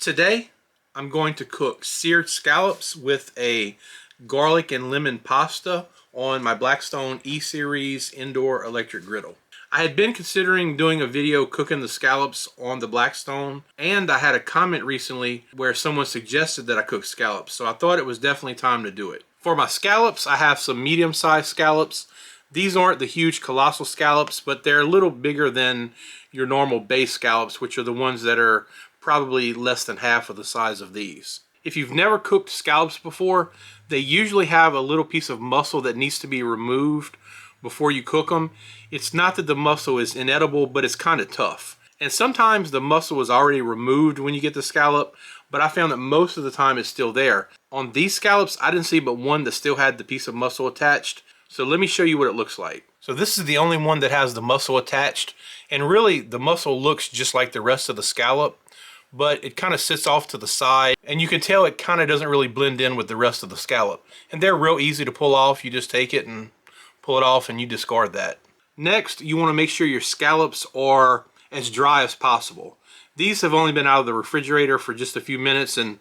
Today, I'm going to cook seared scallops with a garlic and lemon pasta on my Blackstone E-Series indoor electric griddle. I had been considering doing a video cooking the scallops on the Blackstone, and I had a comment recently where someone suggested that I cook scallops, so I thought it was definitely time to do it. For my scallops, I have some medium-sized scallops. These aren't the huge colossal scallops, but they're a little bigger than your normal base scallops, which are the ones that are probably less than half of the size of these. If you've never cooked scallops before, they usually have a little piece of muscle that needs to be removed before you cook them. It's not that the muscle is inedible, but it's kind of tough. And sometimes the muscle is already removed when you get the scallop, but I found that most of the time it's still there. On these scallops, I didn't see but one that still had the piece of muscle attached. So let me show you what it looks like. So this is the only one that has the muscle attached, and really the muscle looks just like the rest of the scallop, but it kind of sits off to the side, and you can tell it kind of doesn't really blend in with the rest of the scallop. And they're real easy to pull off. You just take it and pull it off and you discard that. Next, you want to make sure your scallops are as dry as possible. These have only been out of the refrigerator for just a few minutes, and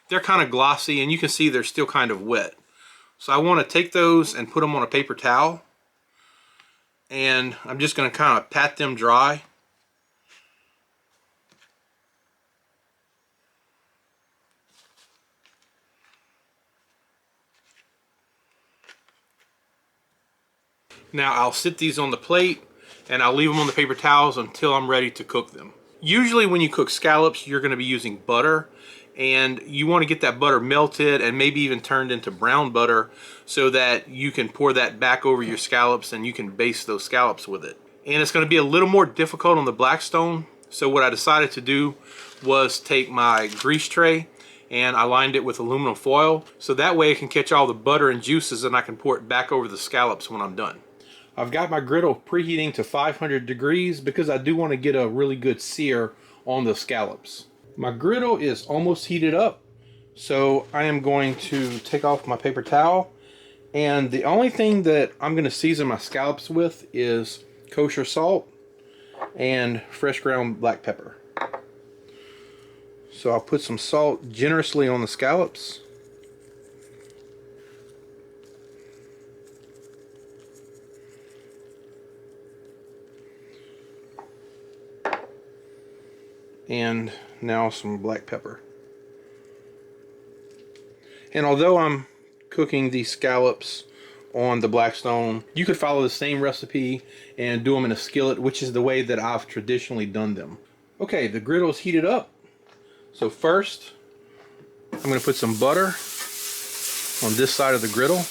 they're kind of glossy, and you can see they're still kind of wet. So I want to take those and put them on a paper towel, and I'm just going to kind of pat them dry. Now I'll sit these on the plate and I'll leave them on the paper towels until I'm ready to cook them. Usually when you cook scallops, you're going to be using butter, and you want to get that butter melted and maybe even turned into brown butter so that you can pour that back over your scallops and you can baste those scallops with it. And it's going to be a little more difficult on the Blackstone, so what I decided to do was take my grease tray and I lined it with aluminum foil so that way it can catch all the butter and juices, and I can pour it back over the scallops when I'm done. I've got my griddle preheating to 500 degrees because I do want to get a really good sear on the scallops. My griddle is almost heated up, so I am going to take off my paper towel, and the only thing that I'm going to season my scallops with is kosher salt and fresh ground black pepper. So I'll put some salt generously on the scallops. And now some black pepper. And although I'm cooking these scallops on the Blackstone, you could follow the same recipe and do them in a skillet, which is the way that I've traditionally done them. Okay, the griddle is heated up. So first, I'm going to put some butter on this side of the griddle.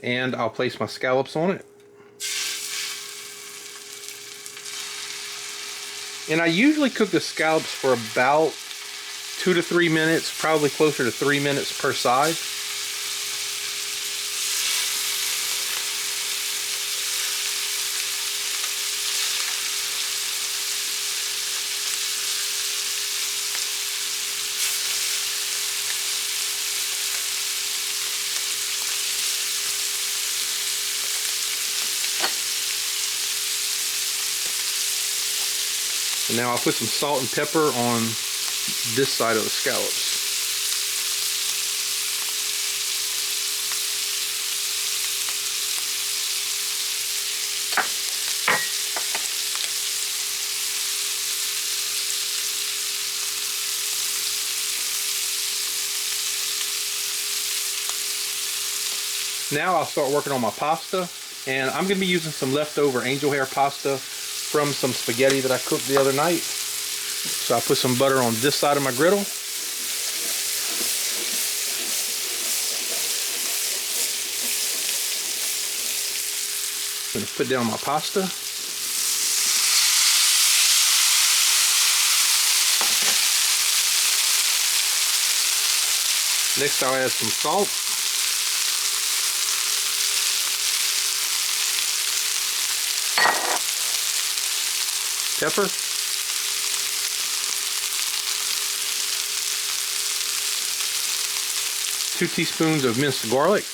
And I'll place my scallops on it. And I usually cook the scallops for about 2 to 3 minutes, probably closer to 3 minutes per side. And now I'll put some salt and pepper on this side of the scallops. Now I'll start working on my pasta, and I'm going to be using some leftover angel hair pasta from some spaghetti that I cooked the other night. So I'll put some butter on this side of my griddle. I'm going to put down my pasta. Next I'll add some salt. Pepper. 2 teaspoons of minced garlic,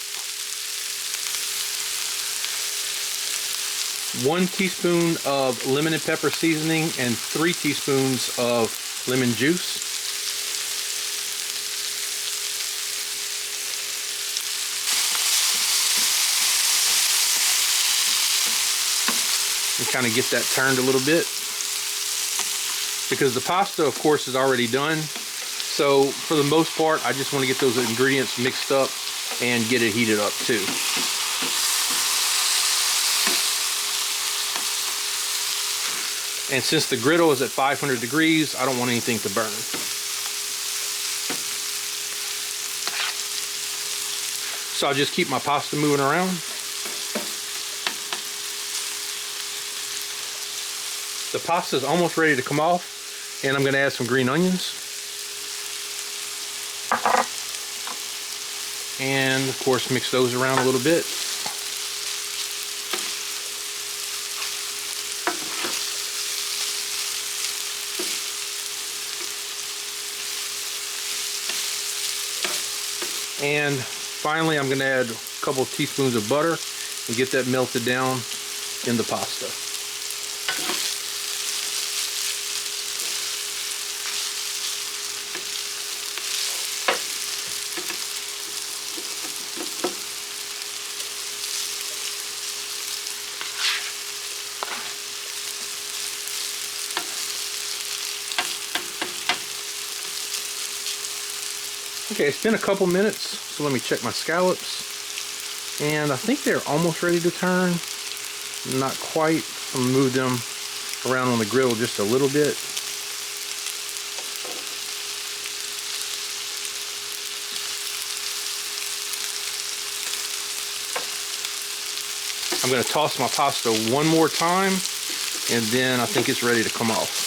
1 teaspoon of lemon and pepper seasoning, and 3 teaspoons of lemon juice. And kind of get that turned a little bit, because the pasta, of course, is already done. So for the most part, I just want to get those ingredients mixed up and get it heated up too. And since the griddle is at 500 degrees, I don't want anything to burn. So I'll just keep my pasta moving around. The pasta is almost ready to come off, and I'm going to add some green onions. And of course, mix those around a little bit. And finally, I'm going to add a couple of teaspoons of butter and get that melted down in the pasta. Okay, it's been a couple minutes, so let me check my scallops. And I think they're almost ready to turn. Not quite. I'm gonna move them around on the griddle just a little bit. I'm gonna toss my pasta one more time, and then I think it's ready to come off.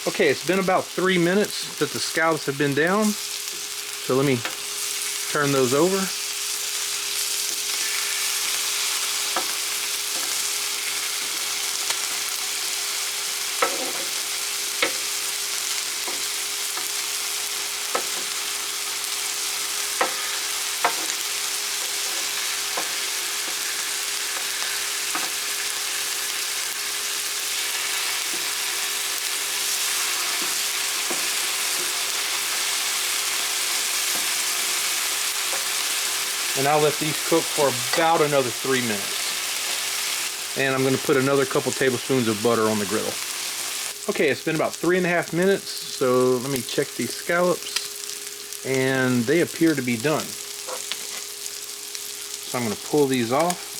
Okay, it's been about 3 minutes that the scallops have been down. So let me turn those over. And I'll let these cook for about another 3 minutes. And I'm going to put another couple tablespoons of butter on the griddle. Okay, it's been about 3.5 minutes, so let me check these scallops. And they appear to be done. So I'm going to pull these off.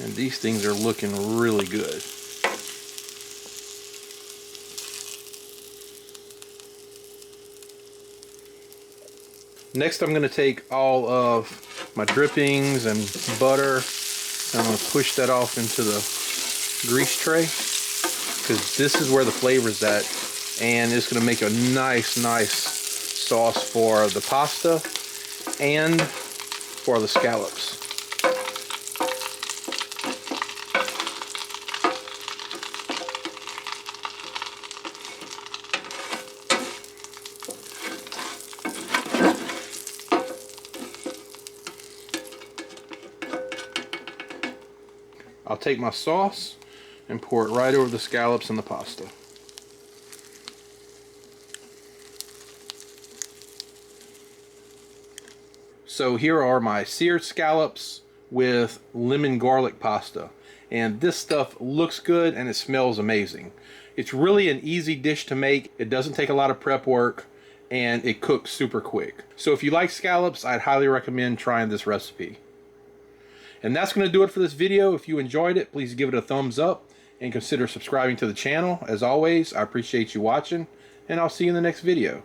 And these things are looking really good. Next, I'm going to take all of my drippings and butter. I'm going to push that off into the grease tray, because this is where the flavor's at, and it's going to make a nice sauce for the pasta and for the scallops. I'll take my sauce and pour it right over the scallops and the pasta. So here are my seared scallops with lemon garlic pasta. And this stuff looks good and it smells amazing. It's really an easy dish to make. It doesn't take a lot of prep work. and it cooks super quick. So if you like scallops, I'd highly recommend trying this recipe. And that's going to do it for this video. If you enjoyed it, please give it a thumbs up and consider subscribing to the channel. As always, I appreciate you watching, and I'll see you in the next video.